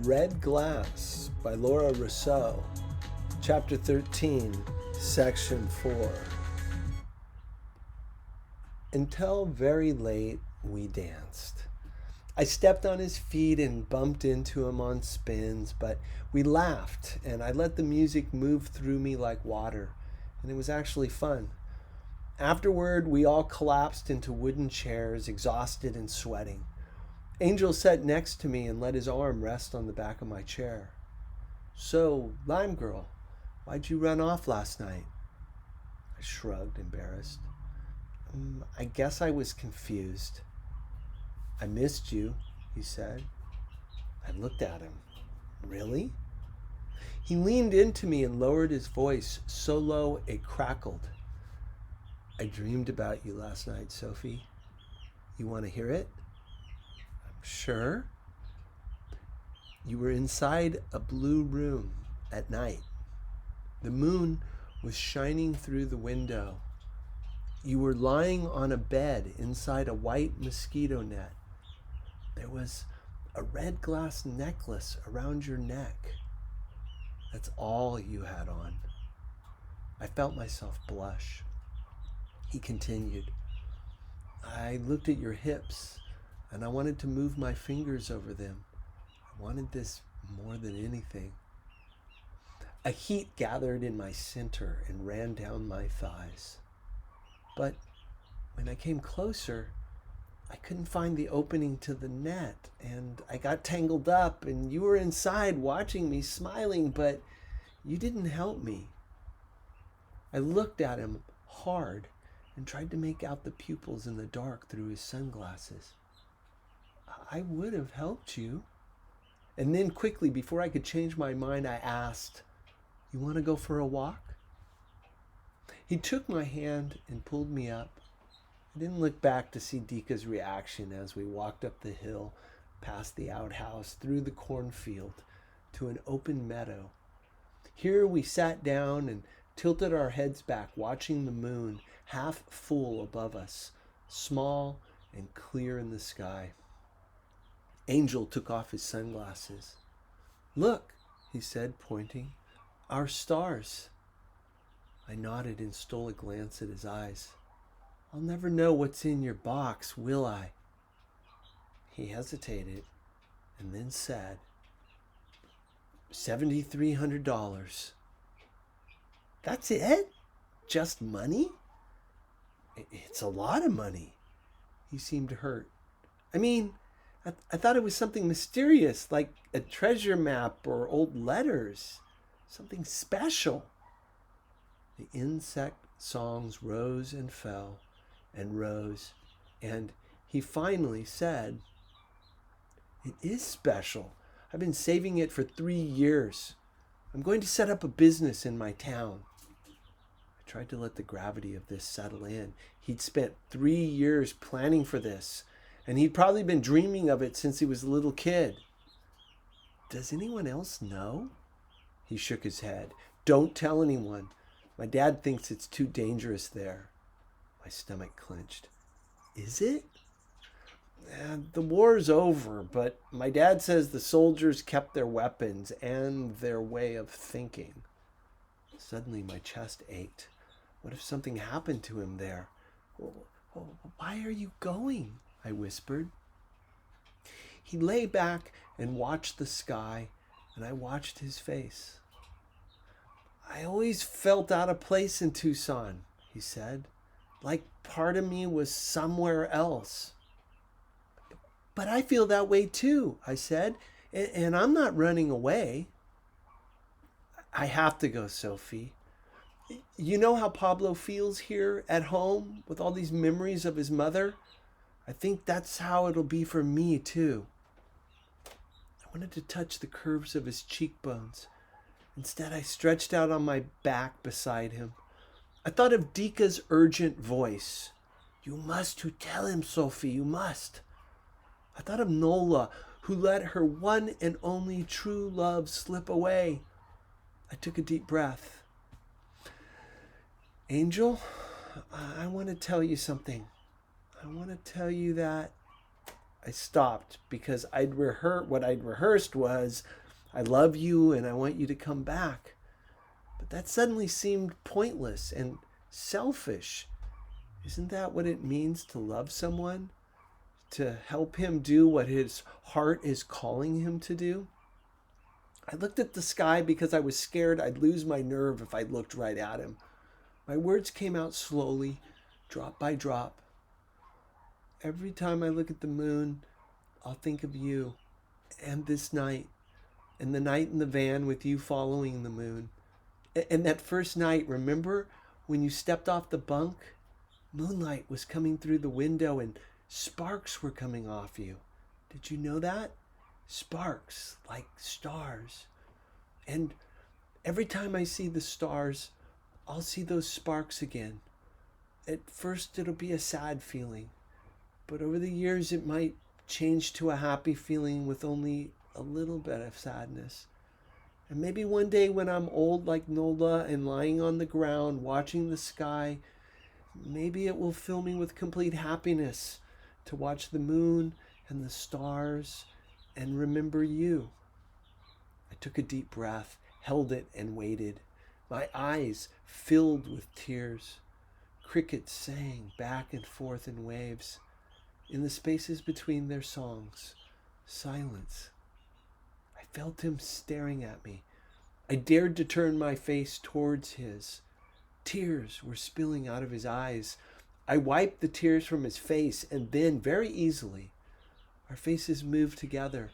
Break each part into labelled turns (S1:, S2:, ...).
S1: Red Glass by Laura Rousseau, Chapter 13, Section 4. Until very late, we danced. I stepped on his feet and bumped into him on spins, but we laughed, and I let the music move through me like water, and it was actually fun. Afterward, we all collapsed into wooden chairs, exhausted and sweating. Angel sat next to me and let his arm rest on the back of my chair. "So, Lime Girl, why'd you run off last night?" I shrugged, embarrassed. I guess I was confused." "I missed you," he said. I looked at him. "Really?" He leaned into me and lowered his voice so low it crackled. "I dreamed about you last night, Sophie. You want to hear it?" "Sure." "You were inside a blue room at night. The moon was shining through the window. You were lying on a bed inside a white mosquito net. There was a red glass necklace around your neck. That's all you had on." I felt myself blush. He continued, "I looked at your hips, and I wanted to move my fingers over them. I wanted this more than anything." A heat gathered in my center and ran down my thighs. But when I came closer, I couldn't find the opening to the net, and I got tangled up, and you were inside watching me, smiling, but you didn't help me. I looked at him hard and tried to make out the pupils in the dark through his sunglasses. "I would have helped you." And then quickly, before I could change my mind, I asked, "You want to go for a walk?" He took my hand and pulled me up. I didn't look back to see Dika's reaction as we walked up the hill, past the outhouse, through the cornfield, to an open meadow. Here we sat down and tilted our heads back, watching the moon, half full above us, small and clear in the sky. Angel took off his sunglasses. "Look," he said, pointing, "our stars." I nodded and stole a glance at his eyes. "I'll never know what's in your box, will I?" He hesitated and then said, $7,300. "That's it? Just money?" "It's a lot of money." He seemed hurt. I thought it was something mysterious, like a treasure map or old letters. Something special." The insect songs rose and fell and rose, and he finally said, "It is special. I've been saving it for 3 years. I'm going to set up a business in my town." I tried to let the gravity of this settle in. He'd spent 3 years planning for this, and he'd probably been dreaming of it since he was a little kid. "Does anyone else know?" He shook his head. "Don't tell anyone. My dad thinks it's too dangerous there." My stomach clenched. "Is it?" "The war's over, but my dad says the soldiers kept their weapons and their way of thinking." Suddenly my chest ached. What if something happened to him there? "Why are you going?" I whispered. He lay back and watched the sky, and I watched his face. "I always felt out of place in Tucson," he said, "like part of me was somewhere else." "But I feel that way too," I said, "and I'm not running away." "I have to go, Sophie. You know how Pablo feels here at home with all these memories of his mother? I think that's how it'll be for me too." I wanted to touch the curves of his cheekbones. Instead, I stretched out on my back beside him. I thought of Dika's urgent voice. "You must to tell him, Sophie, you must." I thought of Nola, who let her one and only true love slip away. I took a deep breath. "Angel, I want to tell you something. I want to tell you that I stopped because what I'd rehearsed was, I love you and I want you to come back. But that suddenly seemed pointless and selfish. Isn't that what it means to love someone? To help him do what his heart is calling him to do? I looked at the sky because I was scared I'd lose my nerve if I looked right at him. My words came out slowly, drop by drop. Every time I look at the moon, I'll think of you, and this night, and the night in the van with you following the moon. And that first night, remember when you stepped off the bunk? Moonlight was coming through the window and sparks were coming off you. Did you know that? Sparks, like stars. And every time I see the stars, I'll see those sparks again. At first, it'll be a sad feeling, but over the years, it might change to a happy feeling with only a little bit of sadness. And maybe one day when I'm old like Nola and lying on the ground watching the sky, maybe it will fill me with complete happiness to watch the moon and the stars and remember you. I took a deep breath, held it, and waited. My eyes filled with tears. Crickets sang back and forth in waves. In the spaces between their songs, silence. I felt him staring at me. I dared to turn my face towards his. Tears were spilling out of his eyes. I wiped the tears from his face, and then, very easily, our faces moved together,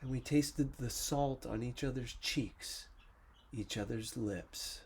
S1: and we tasted the salt on each other's cheeks, each other's lips.